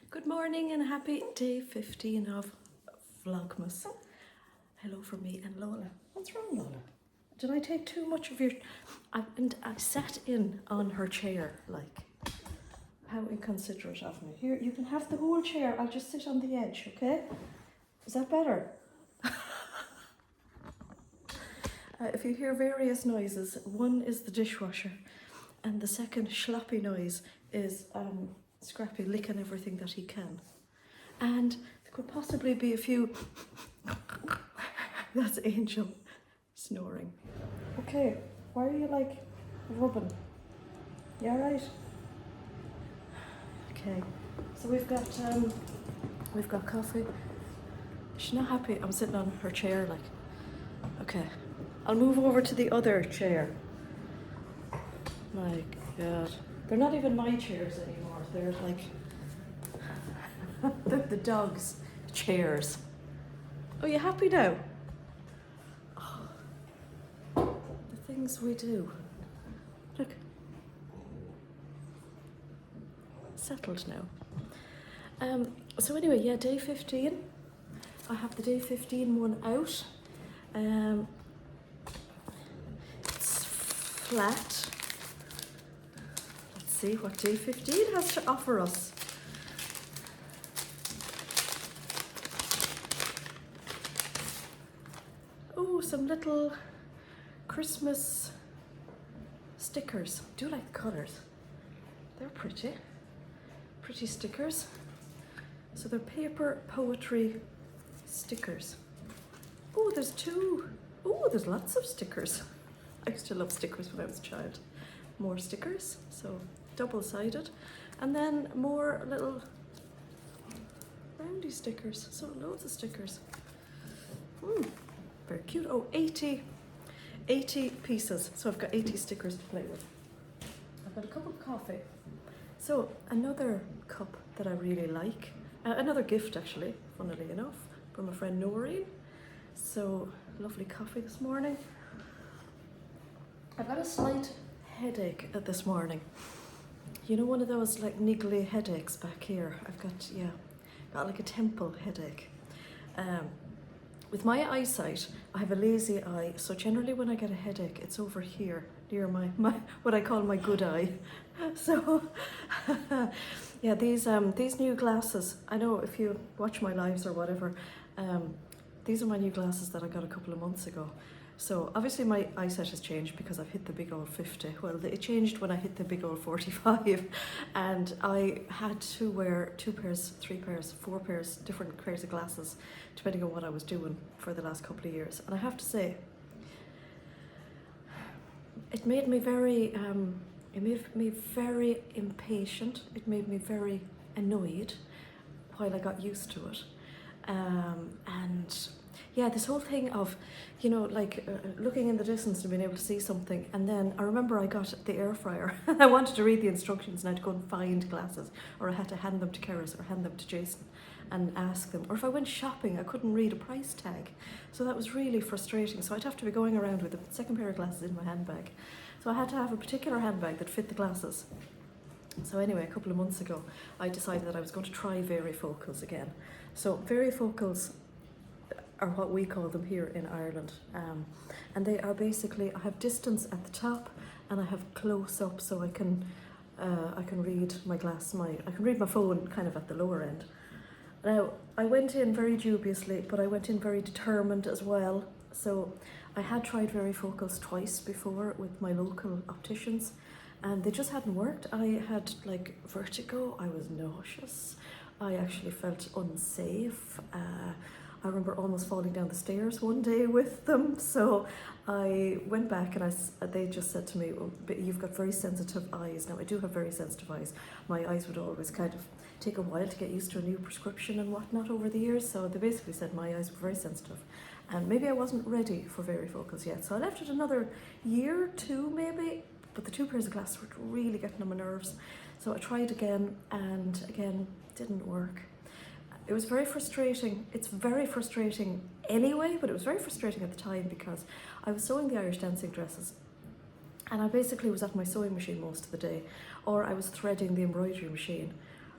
Good morning and happy day 15 of Vlogmas. Hello from me and Lola. What's wrong, Lola? Did I take too much of your... I sat in on her chair, like. How inconsiderate of me. Here, you can have the whole chair. I'll just sit on the edge, okay? Is that better? If you hear various noises, one is the dishwasher, and the second sloppy noise is Scrappy licking everything that he can. And there could possibly be a few... That's Angel snoring. Okay, why are you like rubbing? You alright? Okay, so we've got coffee. She's not happy. I'm sitting on her chair, like. Okay, I'll move over to the other chair. My God, they're not even my chairs anymore. They're like they're the dog's chairs. Are you happy now? Oh, the things we do. Look, settled now. So anyway, yeah, day 15. I have the day 15 one out. It's flat. Let's see what day 15 has to offer us. Oh, some little Christmas stickers. I do like the colours. They're pretty. Pretty stickers. So they're paper poetry stickers. Oh, there's two. Oh, there's lots of stickers. I used to love stickers when I was a child. More stickers, so double-sided. And then more little roundy stickers. So loads of stickers. Very cute. Oh, 80 pieces. So I've got 80 stickers to play with. I've got a cup of coffee. So another cup that I really like. Another gift, actually, funnily enough, from a friend Noreen. So lovely coffee this morning. I've got a slight headache this morning. You know, one of those like niggly headaches back here. I've got like a temple headache. With my eyesight, I have a lazy eye, so generally when I get a headache, it's over here, near my what I call my good eye. So, yeah, these new glasses, I know if you watch my lives or whatever, these are my new glasses that I got a couple of months ago. So obviously my eyesight has changed because I've hit the big old 50. Well, it changed when I hit the big old 45, and I had to wear 2 pairs, 3 pairs, 4 pairs, different pairs of glasses, depending on what I was doing for the last couple of years. And I have to say, it made me very, impatient. It made me very annoyed while I got used to it. And yeah, this whole thing of, you know, like looking in the distance and being able to see something. And then I remember I got the air fryer. I wanted to read the instructions and I had to go and find glasses, or I had to hand them to Keris or hand them to Jason and ask them. Or if I went shopping, I couldn't read a price tag. So that was really frustrating. So I'd have to be going around with a second pair of glasses in my handbag. So I had to have a particular handbag that fit the glasses. So anyway, a couple of months ago, I decided that I was going to try varifocals again. So varifocals are what we call them here in Ireland. And they are basically, I have distance at the top and I have close up, so I can read my I can read my phone kind of at the lower end. Now, I went in very dubiously, but I went in very determined as well. So I had tried varifocals twice before with my local opticians, and they just hadn't worked. I had like vertigo, I was nauseous, I actually felt unsafe. I remember almost falling down the stairs one day with them. So I went back and they just said to me, well, but you've got very sensitive eyes. Now, I do have very sensitive eyes. My eyes would always kind of take a while to get used to a new prescription and whatnot over the years. So they basically said my eyes were very sensitive. And maybe I wasn't ready for varifocals yet. So I left it another year, 2 maybe. But the 2 pairs of glasses were really getting on my nerves. So I tried again, and again, didn't work. It was very frustrating. It's very frustrating anyway, but it was very frustrating at the time because I was sewing the Irish dancing dresses, and I basically was at my sewing machine most of the day, or I was threading the embroidery machine,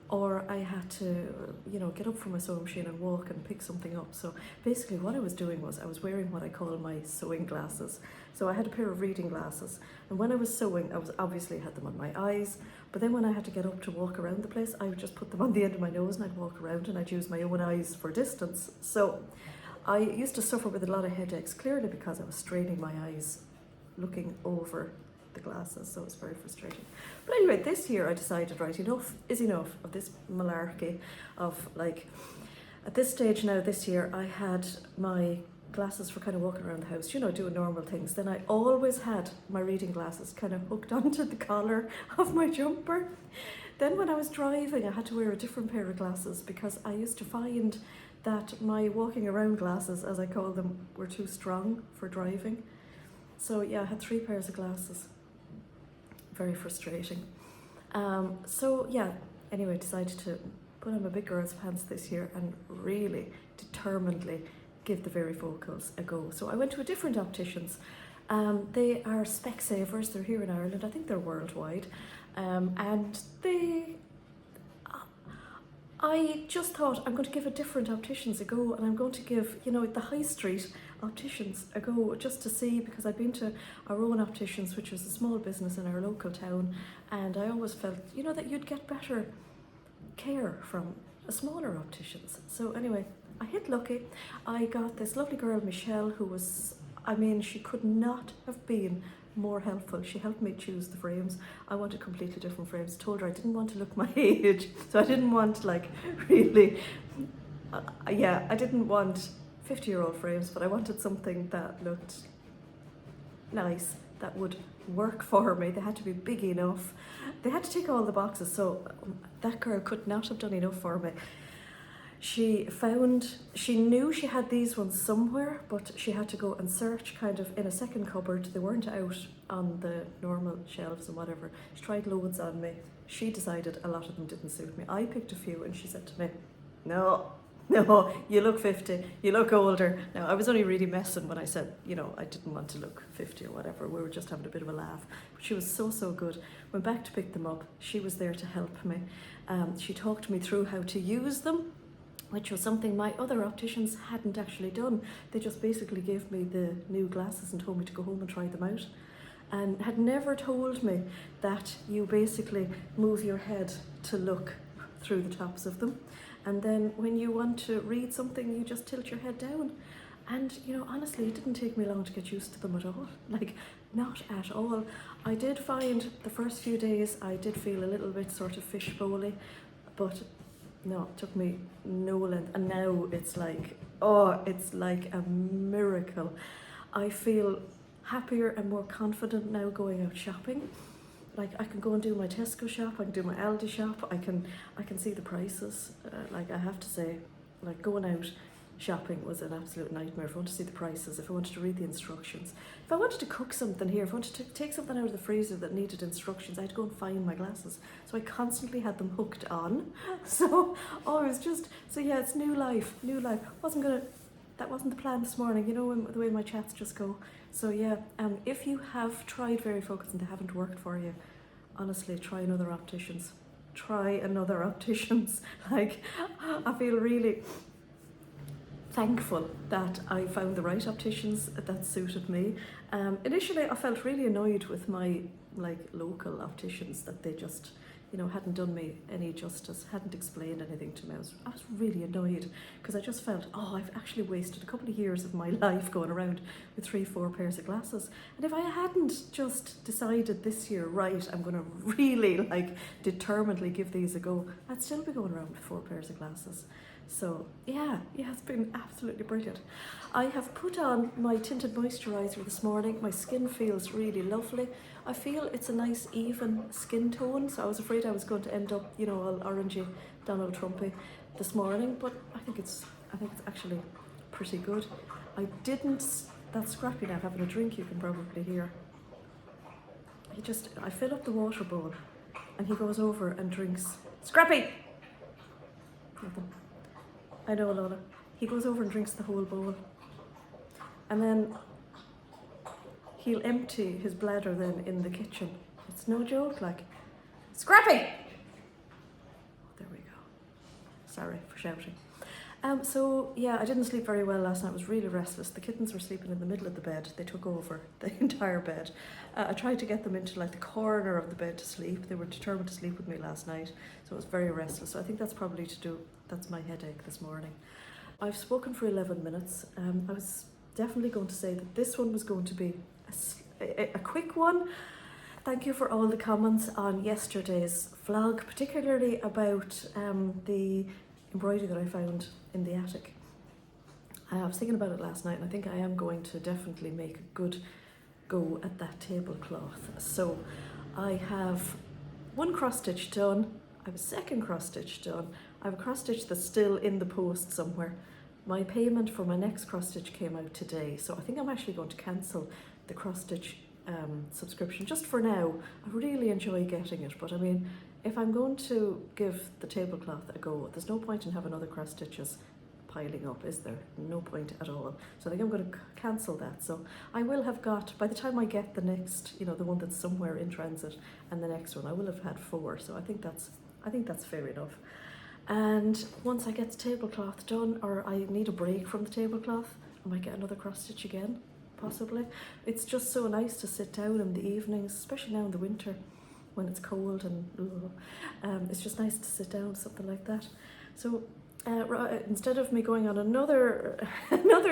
or I had to, get up from my sewing machine and walk and pick something up. So basically what I was doing was I was wearing what I call my sewing glasses. So I had a pair of reading glasses, and when I was sewing, I was obviously had them on my eyes, but then when I had to get up to walk around the place, I would just put them on the end of my nose and I'd walk around and I'd use my own eyes for distance. So I used to suffer with a lot of headaches, clearly because I was straining my eyes looking over the glasses, so it's very frustrating. But anyway, this year I decided, right, enough is enough of this malarkey of like, at this stage now this year I had my glasses for kind of walking around the house, doing normal things. Then I always had my reading glasses kind of hooked onto the collar of my jumper. Then when I was driving, I had to wear a different pair of glasses because I used to find that my walking around glasses, as I call them, were too strong for driving. So yeah, I had 3 pairs of glasses. Very frustrating. So yeah, anyway, decided to put on my big girl's pants this year and really determinedly give the varifocals a go. So I went to a different opticians. They are Specsavers, they're here in Ireland, I think they're worldwide. And I just thought I'm going to give a different opticians a go, and I'm going to give, the high street opticians a go just to see, because I've been to our own opticians, which was a small business in our local town, and I always felt, that you'd get better care from a smaller opticians. So anyway, I hit lucky. I got this lovely girl, Michelle, who was, she could not have been more helpful. She helped me choose the frames. I wanted completely different frames. Told her I didn't want to look my age, so I didn't want really, I didn't want 50-year-old frames, but I wanted something that looked nice, that would work for me. They had to be big enough. They had to tick all the boxes, so that girl could not have done enough for me. She knew she had these ones somewhere, but she had to go and search kind of in a second cupboard. They weren't out on the normal shelves and whatever. She tried loads on me. She decided a lot of them didn't suit me. I picked a few and she said to me, no, you look 50, you look older. Now, I was only really messing when I said, I didn't want to look 50 or whatever. We were just having a bit of a laugh. But she was so, so good. Went back to pick them up. She was there to help me. She talked me through how to use them, which was something my other opticians hadn't actually done. They just basically gave me the new glasses and told me to go home and try them out, and had never told me that you basically move your head to look through the tops of them, and then when you want to read something, you just tilt your head down. And honestly, it didn't take me long to get used to them at all. Like, not at all. I did find the first few days I did feel a little bit sort of fishbowly, but no, it took me no length, and now it's like, it's like a miracle. I feel happier and more confident now going out shopping. Like, I can go and do my Tesco shop, I can do my Aldi shop, I can see the prices. Like, I have to say, like, going out shopping was an absolute nightmare. If I wanted to see the prices, if I wanted to read the instructions, if I wanted to cook something here, if I wanted to take something out of the freezer that needed instructions, I had to go and find my glasses. So I constantly had them hooked on. So, it was just, so yeah, it's new life. That wasn't the plan this morning, the way my chats just go. So yeah, if you have tried varifocals and they haven't worked for you, honestly, try another opticians. Like, I feel really thankful that I found the right opticians that suited me. Initially, I felt really annoyed with my local opticians that they just, hadn't done me any justice, hadn't explained anything to me. I was really annoyed because I just felt, I've actually wasted a couple of years of my life going around with 3-4 pairs of glasses. And if I hadn't just decided this year, right, I'm going to really determinedly give these a go, I'd still be going around with 4 pairs of glasses. So yeah, it's been absolutely brilliant. I have put on my tinted moisturiser this morning. My skin feels really lovely. I feel it's a nice even skin tone, so I was afraid I was going to end up, all orangey Donald Trumpy this morning, but I think it's actually pretty good. That Scrappy now having a drink, you can probably hear. I fill up the water bowl and he goes over and drinks. Scrappy! Nothing. I know, Lola. He goes over and drinks the whole bowl. And then he'll empty his bladder then in the kitchen. It's no joke, Scrappy! There we go. Sorry for shouting. So yeah, I didn't sleep very well last night. I was really restless. The kittens were sleeping in the middle of the bed. They took over the entire bed. I tried to get them into like the corner of the bed to sleep. They were determined to sleep with me last night, so I was very restless. So I think that's probably that's my headache this morning. I've spoken for 11 minutes. I was definitely going to say that this one was going to be a quick one. Thank you for all the comments on yesterday's vlog, particularly about the embroidery that I found in the attic. I was thinking about it last night, and I think I am going to definitely make a good go at that tablecloth. So I have one cross stitch done, I have a second cross stitch done, I have a cross stitch that's still in the post somewhere. My payment for my next cross stitch came out today, so I think I'm actually going to cancel the cross stitch subscription just for now. I really enjoy getting it, but I mean, if I'm going to give the tablecloth a go, there's no point in having other cross stitches piling up, is there? No point at all. So I think I'm going to cancel that. So I will have got, by the time I get the next, you know, the one that's somewhere in transit, and the next one, I will have had 4. So I think that's fair enough. And once I get the tablecloth done, or I need a break from the tablecloth, I might get another cross stitch again, possibly. It's just so nice to sit down in the evenings, especially now in the winter when it's cold and it's just nice to sit down, something like that. So instead of me going on another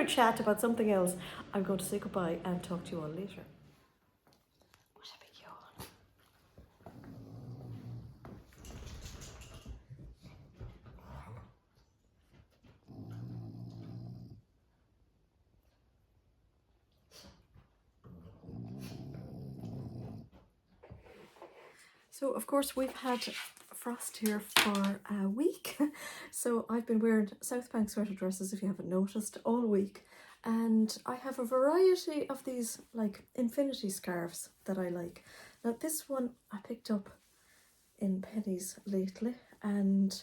chat about something else, I'm going to say goodbye and talk to you all later. What a big yawn. So of course we've had frost here for a week, so I've been wearing South Bank sweater dresses, if you haven't noticed, all week, and I have a variety of these like infinity scarves that I like. Now this one I picked up in Penneys lately, and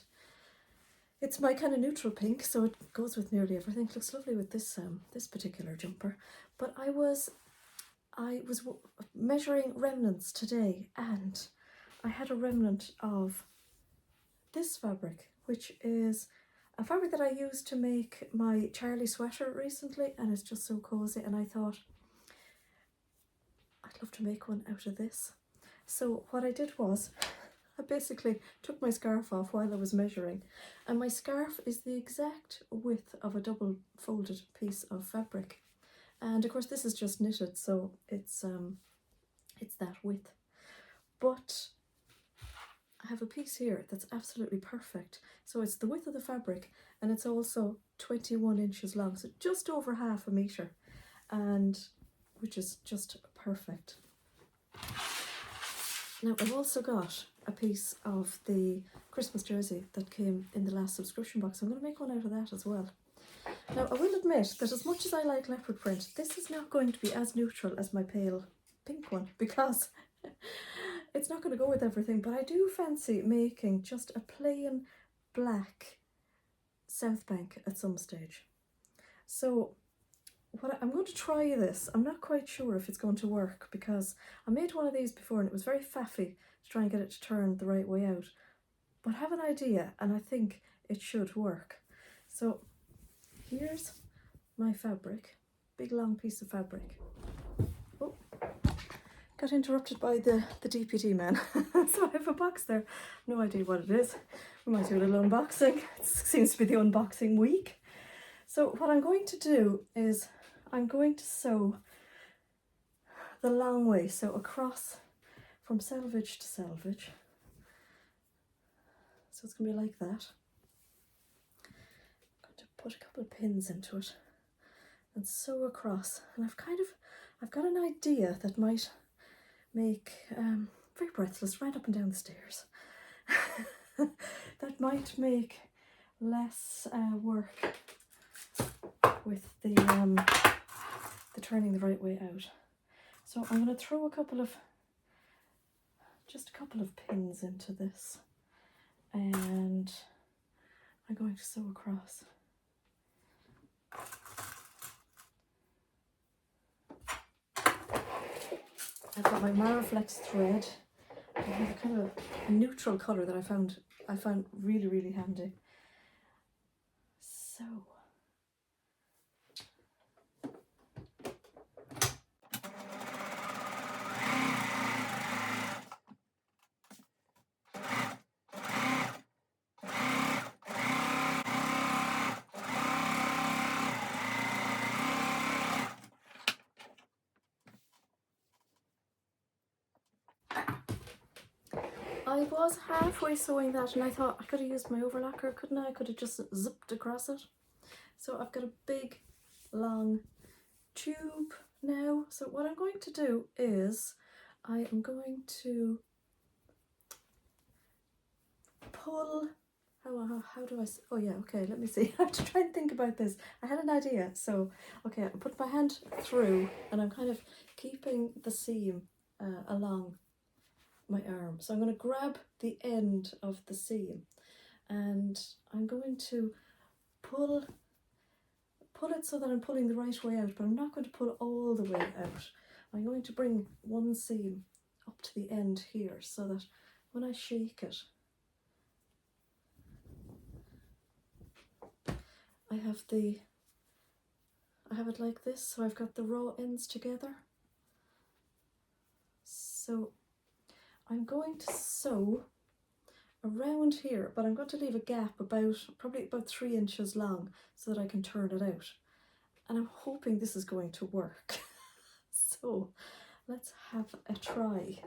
it's my kind of neutral pink, so it goes with nearly everything. It looks lovely with this this particular jumper. But I was measuring remnants today, and I had a remnant of this fabric, which is a fabric that I used to make my Charlie sweater recently, and it's just so cozy, and I thought I'd love to make one out of this. So what I did was I basically took my scarf off while I was measuring, and my scarf is the exact width of a double folded piece of fabric, and of course this is just knitted, so it's that width. But I have a piece here that's absolutely perfect. So it's the width of the fabric, and it's also 21 inches long, so just over half a metre, and which is just perfect. Now I've also got a piece of the Christmas jersey that came in the last subscription box. I'm going to make one out of that as well. Now I will admit that as much as I like leopard print, this is not going to be as neutral as my pale pink one, because it's not going to go with everything, but I do fancy making just a plain black South Bank at some stage. So I'm going to try this. I'm not quite sure if it's going to work, because I made one of these before and it was very faffy to try and get it to turn the right way out. But I have an idea, and I think it should work. So here's my fabric, big long piece of fabric. Oh, got interrupted by the DPD man. So I have a box there, no idea what it is. We might do a little unboxing. It seems to be the unboxing week. So what I'm going to do is I'm going to sew the long way, so across from selvage to selvage. So it's going to be like that. I'm going to put a couple of pins into it and sew across. And I've got an idea that might make, very breathless, right up and down the stairs. That might make less work with the turning the right way out. So I'm going to throw just a couple of pins into this, and I'm going to sew across. I've got my Maraflex thread. I have a kind of a neutral colour that I found really, really handy. So I was halfway sewing that and I thought I could have used my overlocker, couldn't I? I could have just zipped across it. So I've got a big long tube now. So what I'm going to do is I am going to pull, how do I, oh yeah, okay, let me see. I have to try and think about this. I had an idea. So, okay, I put my hand through and I'm kind of keeping the seam along my arm. So I'm going to grab the end of the seam and I'm going to pull it so that I'm pulling the right way out, but I'm not going to pull all the way out. I'm going to bring one seam up to the end here so that when I shake it, I have it like this, so I've got the raw ends together. So I'm going to sew around here, but I'm going to leave a gap probably about 3 inches long so that I can turn it out. And I'm hoping this is going to work. So let's have a try.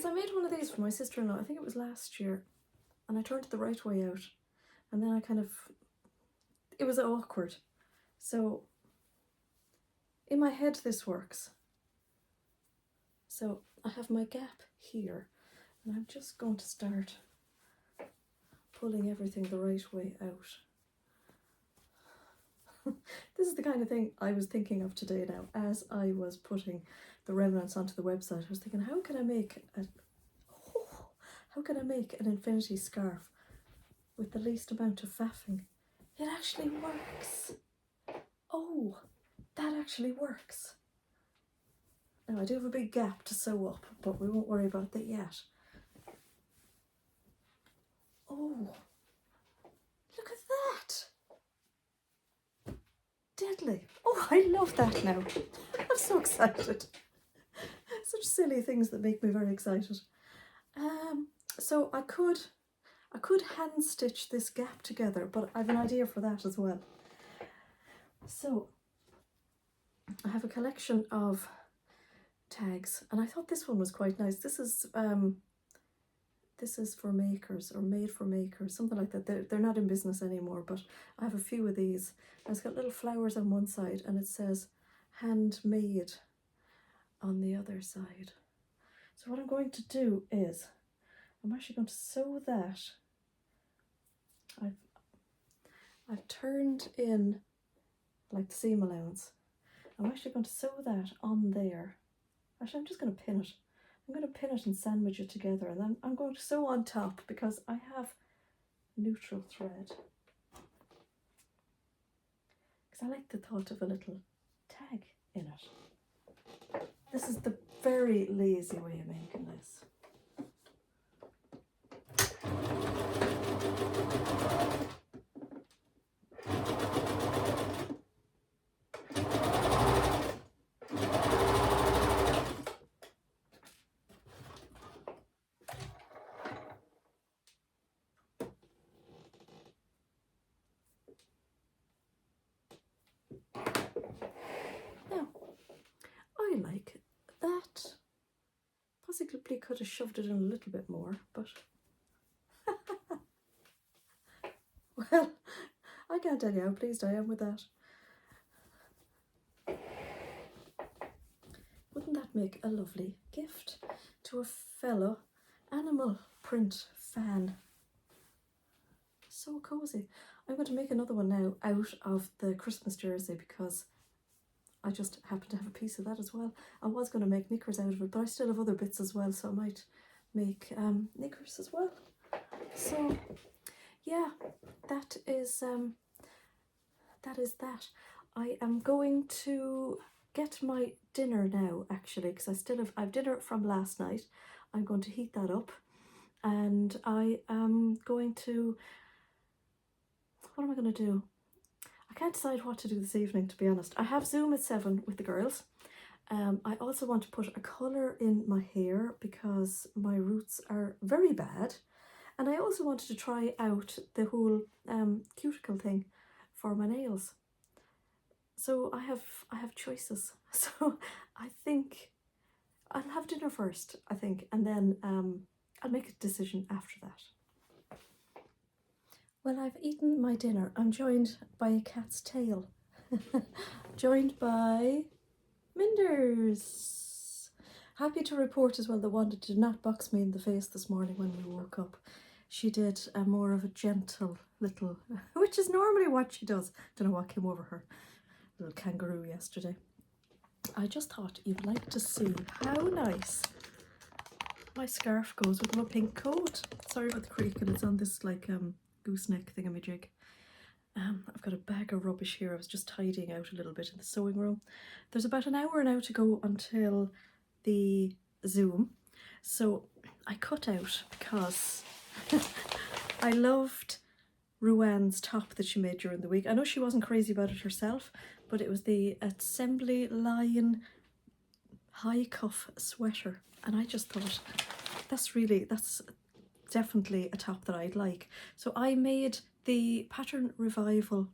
I made one of these for my sister-in-law, I think it was last year, and I turned it the right way out, and then it was awkward. So in my head this works. So I have my gap here, and I'm just going to start pulling everything the right way out. This is the kind of thing I was thinking of today now, as I was putting the remnants onto the website. I was thinking, how can I make an infinity scarf with the least amount of faffing? It actually works. Oh, that actually works. Now I do have a big gap to sew up, but we won't worry about that yet. Oh, look at that. Deadly. Oh, I love that now. I'm so excited. Such silly things that make me very excited. So I could hand stitch this gap together, but I have an idea for that as well. So I have a collection of tags, and I thought this one was quite nice. This is for makers, or made for makers, something like that. They're not in business anymore, but I have a few of these. And it's got little flowers on one side and it says handmade on the other side. So what I'm going to do is I'm actually going to sew that. I've turned in like the seam allowance. I'm actually going to sew that on there. Actually, I'm just going to pin it. I'm going to pin it and sandwich it together, and then I'm going to sew on top because I have neutral thread. Because I like the thought of a little tag in it. This is the very lazy way of making this. Now, I like that. Possibly could have shoved it in a little bit more, but well, I can't tell you how pleased I am with that. Wouldn't that make a lovely gift to a fellow print fan. So cozy. I'm going to make another one now out of the Christmas jersey because I just happen to have a piece of that as well. I was going to make knickers out of it, but I still have other bits as well, so I might make knickers as well. So yeah, that is that. I am going to get my dinner now, actually, because I've dinner from last night. I'm going to heat that up, and I am going to, what am I going to do? I can't decide what to do this evening, to be honest. I have Zoom at 7 with the girls. I also want to put a colour in my hair because my roots are very bad. And I also wanted to try out the whole cuticle thing for my nails. So I have choices. So I think I'll have dinner first, I think, and then I'll make a decision after that. Well, I've eaten my dinner. I'm joined by a cat's tail. Joined by Minders. Happy to report as well that Wanda did not box me in the face this morning when we woke up. She did a more of a gentle little, which is normally what she does. Don't know what came over her little kangaroo yesterday. I just thought you'd like to see how nice my scarf goes with my pink coat. Sorry about the creaking, it's on this like gooseneck thingamajig. I've got a bag of rubbish here. I was just tidying out a little bit in the sewing room. There's about an hour now to go until the Zoom. So I cut out because I loved Ruan's top that she made during the week. I know she wasn't crazy about it herself, but it was the assembly line high cuff sweater. And I just thought, that's definitely a top that I'd like. So I made the pattern revival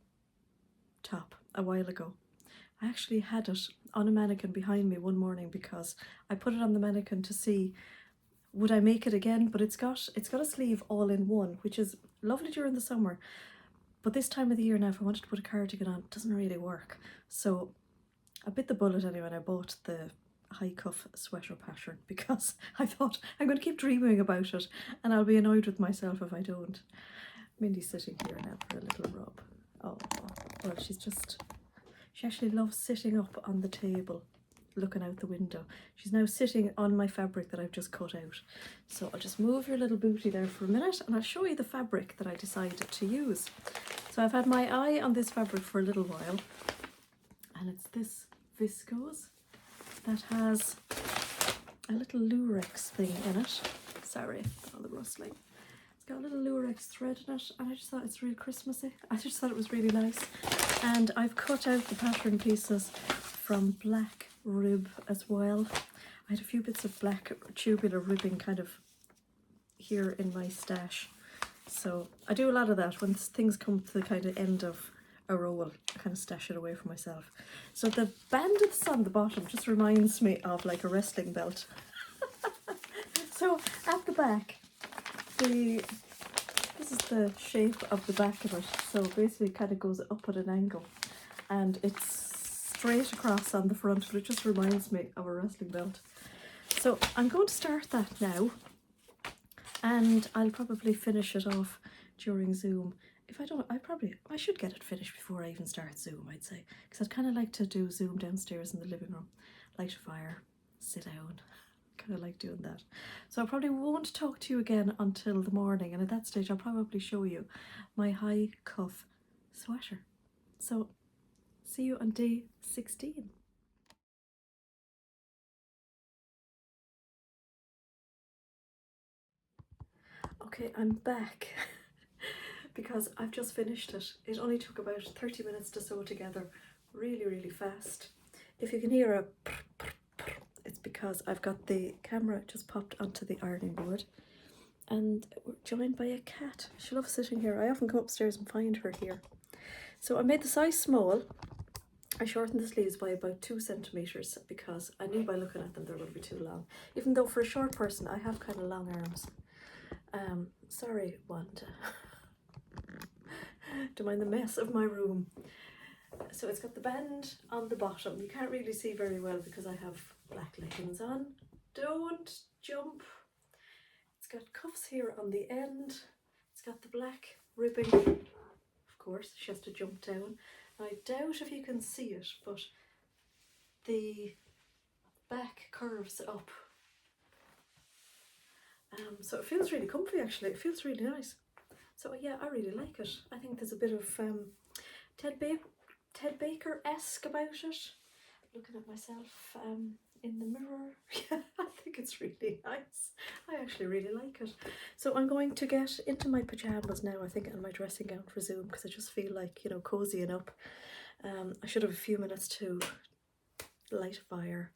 top a while ago. I actually had it on a mannequin behind me one morning because I put it on the mannequin to see would I make it again, but it's got a sleeve all in one, which is lovely during the summer. But this time of the year now, if I wanted to put a cardigan on, it doesn't really work. So I bit the bullet anyway, and I bought the high cuff sweater pattern because I thought I'm going to keep dreaming about it and I'll be annoyed with myself if I don't. Mindy's sitting here now for a little rub. Oh, well, she actually loves sitting up on the table looking out the window. She's now sitting on my fabric that I've just cut out. So I'll just move your little booty there for a minute and I'll show you the fabric that I decided to use. So I've had my eye on this fabric for a little while, and it's this viscose that has a little lurex thing in it. Sorry for all the rustling. It's got a little lurex thread in it, and I just thought it's real Christmassy. I just thought it was really nice. And I've cut out the pattern pieces from black rib as well. I had a few bits of black tubular ribbing kind of here in my stash. So I do a lot of that when things come to the kind of end of a roll. I kind of stash it away for myself. So the bandits on the bottom just reminds me of like a wrestling belt. So at the back, this is the shape of the back of it. So basically it kind of goes up at an angle and it's straight across on the front, but it just reminds me of a wrestling belt. So I'm going to start that now, and I'll probably finish it off during Zoom. If I don't, I should get it finished before I even start Zoom, I'd say, because I'd kind of like to do Zoom downstairs in the living room, light a fire, sit down, kind of like doing that. So I probably won't talk to you again until the morning, and at that stage I'll probably show you my high cuff sweater. So see you on day 16. Okay, I'm back because I've just finished it. It only took about 30 minutes to sew together, really fast. If you can hear a it's because I've got the camera just popped onto the ironing board, and we're joined by a cat. She loves sitting here. I often come upstairs and find her here. So I made the size small. I shortened the sleeves by about 2 centimeters because I knew by looking at them they were going to be too long. Even though for a short person I have kind of long arms. Sorry, Wanda. Don't mind the mess of my room. So it's got the band on the bottom. You can't really see very well because I have black leggings on. Don't jump. It's got cuffs here on the end. It's got the black ribbing. Of course, she has to jump down. I doubt if you can see it, but the back curves up. So it feels really comfy actually. It feels really nice. So yeah, I really like it. I think there's a bit of Ted Baker-esque about it. Looking at myself in the mirror. Yeah, I think it's really nice. I actually really like it. So I'm going to get into my pajamas now, I think, and my dressing gown for Zoom, because I just feel like, you know, cozying up. I should have a few minutes to light a fire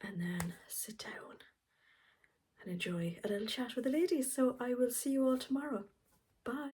and then sit down and enjoy a little chat with the ladies. So I will see you all tomorrow. Bye.